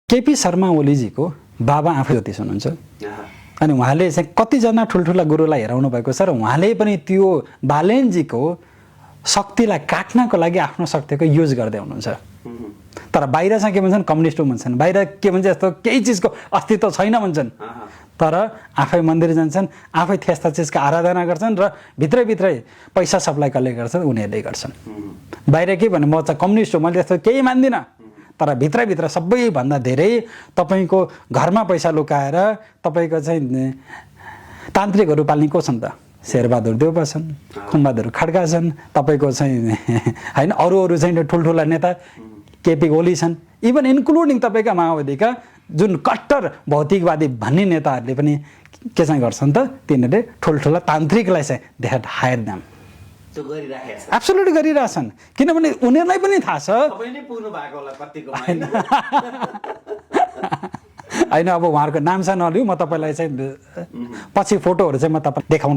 केपी शर्मा ओलीजीको बाबा आफै ज्योतिष हुनुहुन्छ अनि उहाँले चाहिँ कतिजना ठुल्ठुला गुरुलाई हेराउनु भएको छ र उहाँले पनि त्यो बालेनजीको शक्तिलाई काट्नको लागि आफ्नो शक्तिको युज गर्दै हुनुहुन्छ। तर बाहिर चाहिँ के भन्छन्, कम्युनिस्ट भन्छन्, बाहिर के भन्छ यस्तो केही चिजको अस्तित्व छैन भन्छन्। तर आफै मन्दिर जान्छन्, आफै त्यस्ता चिजको आराधना गर्छन् र भित्रभित्रै पैसा सप्लाई कसले गर्छन्, उनीहरूले गर्छन्। बाहिर के भने म चाहिँ कम्युनिस्ट हो, मैले त्यस्तो केही मान्दिनँ, तर भित्रभित्र सबैभन्दा धेरै तपाईँको घरमा पैसा लुकाएर तपाईँको चाहिँ तान्त्रिकहरू पाल्ने को छन् त? शेरबहादुर देउपा छन्, खुमबहादुर खड्का छन्, तपाईँको चाहिँ होइन अरू चाहिँ ठुल्ठुला नेता केपी ओली छन्, इभन इन्क्लुडिङ तपाईँका माओवादीका जुन कट्टर भौतिकवादी भन्ने नेताहरूले पनि के चाहिँ गर्छन् त, तिनीहरूले ठुल्ठुला तान्त्रिकलाई चाहिँ they had hire them, absolutely गरिरहेछन्। किनभने उनीहरूलाई पनि थाहा छ होइन। अब उहाँहरूको नाम चाहिँ नलिउँ, म तपाईँलाई चाहिँ पछि फोटोहरू चाहिँ म तपाईँ देखाउन